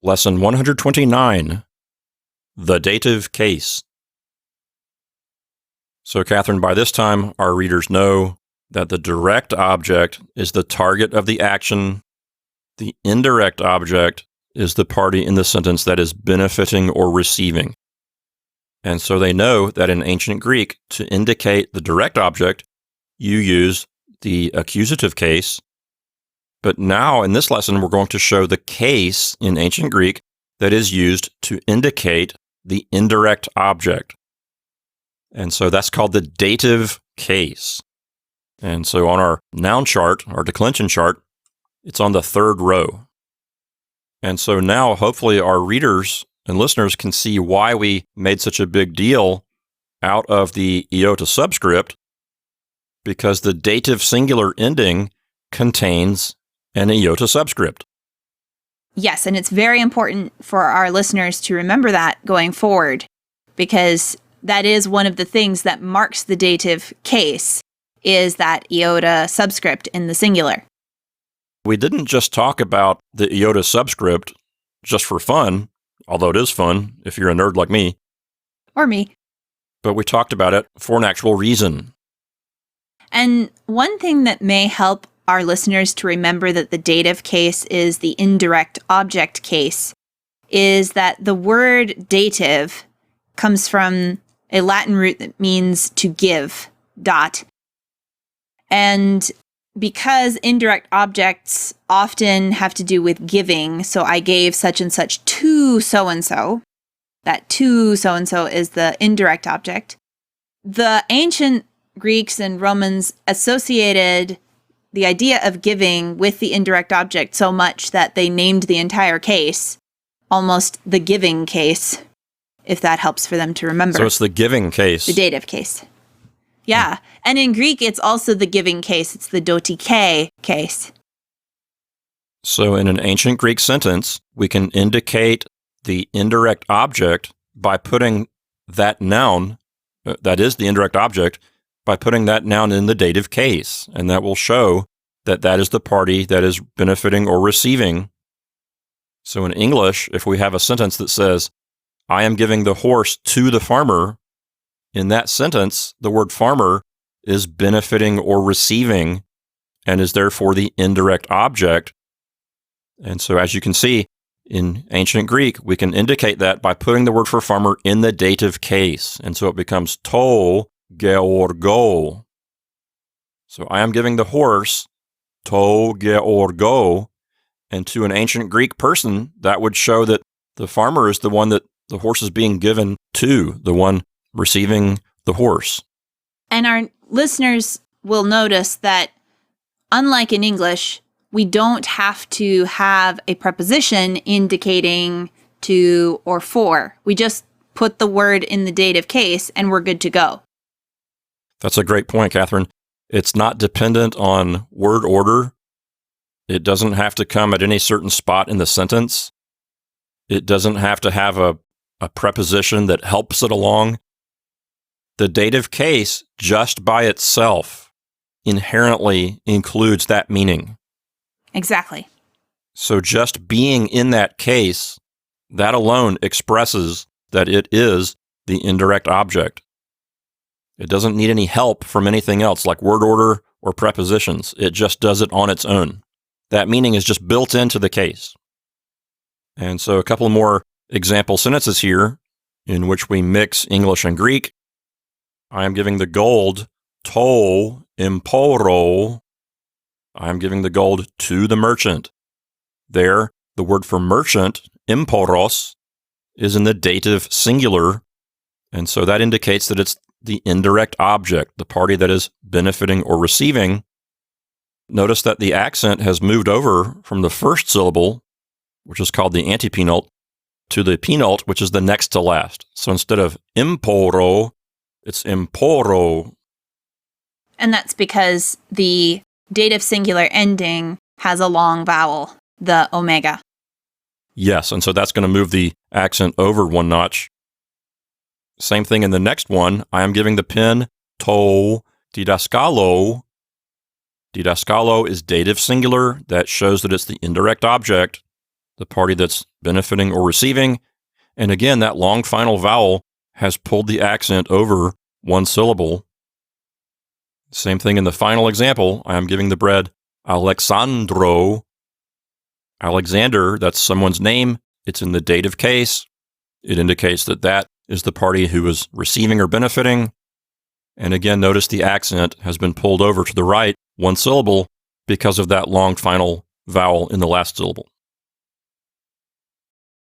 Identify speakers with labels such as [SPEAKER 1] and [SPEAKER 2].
[SPEAKER 1] Lesson 129, the dative case. So, Catherine, by this time, our readers know that the direct object is the target of the action. The indirect object is the party in the sentence that is benefiting or receiving. And so they know that in ancient Greek, to indicate the direct object, you use the accusative case. But now, in this lesson, we're going to show the case in ancient Greek that is used to indicate the indirect object. And so that's called the dative case. And so on our noun chart, our declension chart, it's on the third row. And so now, hopefully, our readers and listeners can see why we made such a big deal out of the iota subscript, because the dative singular ending contains an iota subscript.
[SPEAKER 2] Yes, and it's very important for our listeners to remember that going forward, because that is one of the things that marks the dative case, is that iota subscript in the singular.
[SPEAKER 1] We didn't just talk about the iota subscript just for fun, although it is fun if you're a nerd like me.
[SPEAKER 2] Or me.
[SPEAKER 1] But we talked about it for an actual reason.
[SPEAKER 2] And one thing that may help our listeners to remember that the dative case is the indirect object case is that the word dative comes from a Latin root that means to give, dot. And because indirect objects often have to do with giving, so I gave such and such to so-and-so, that to so-and-so is the indirect object. The ancient Greeks and Romans associated the idea of giving with the indirect object so much that they named the entire case almost the giving case, if that helps for them to remember.
[SPEAKER 1] So it's the giving case.
[SPEAKER 2] The dative case. Yeah. And in Greek, it's also the giving case. It's the dotike case.
[SPEAKER 1] So in an ancient Greek sentence, we can indicate the indirect object by putting that noun, that is the indirect object, by putting that noun in the dative case. And that will show that that is the party that is benefiting or receiving. So in English, if we have a sentence that says, I am giving the horse to the farmer, in that sentence, the word farmer is benefiting or receiving and is therefore the indirect object. And so as you can see, in ancient Greek, we can indicate that by putting the word for farmer in the dative case. And so it becomes to georgo. So I am giving the horse to georgo. And to an ancient Greek person, that would show that the farmer is the one that the horse is being given to, the one receiving the horse.
[SPEAKER 2] And our listeners will notice that, unlike in English, we don't have to have a preposition indicating to or for. We just put the word in the dative case and we're good to go.
[SPEAKER 1] That's a great point, Catherine. It's not dependent on word order. It doesn't have to come at any certain spot in the sentence. It doesn't have to have a preposition that helps it along. The dative case, just by itself, inherently includes that meaning.
[SPEAKER 2] Exactly.
[SPEAKER 1] So just being in that case, that alone expresses that it is the indirect object. It doesn't need any help from anything else, like word order or prepositions. It just does it on its own. That meaning is just built into the case. And so a couple more example sentences here in which we mix English and Greek. I am giving the gold to emporo. I am giving the gold to the merchant. There, the word for merchant, emporos, is in the dative singular. And so that indicates that it's the indirect object, the party that is benefiting or receiving. Notice that the accent has moved over from the first syllable, which is called the antepenult, to the penult, which is the next to last. So instead of emporo, it's emporo.
[SPEAKER 2] And that's because the dative singular ending has a long vowel, the omega.
[SPEAKER 1] Yes, and so that's going to move the accent over one notch. Same thing in the next one. I am giving the pen to didaskalo. Didaskalo is dative singular. That shows that it's the indirect object. the party that's benefiting or receiving. And again, that long final vowel has pulled the accent over one syllable. Same thing in the final example. I am giving the bread Alexandro. Alexander, that's someone's name. It's in the dative case. It indicates that that is the party who is receiving or benefiting. And again, notice the accent has been pulled over to the right one syllable because of that long final vowel in the last syllable.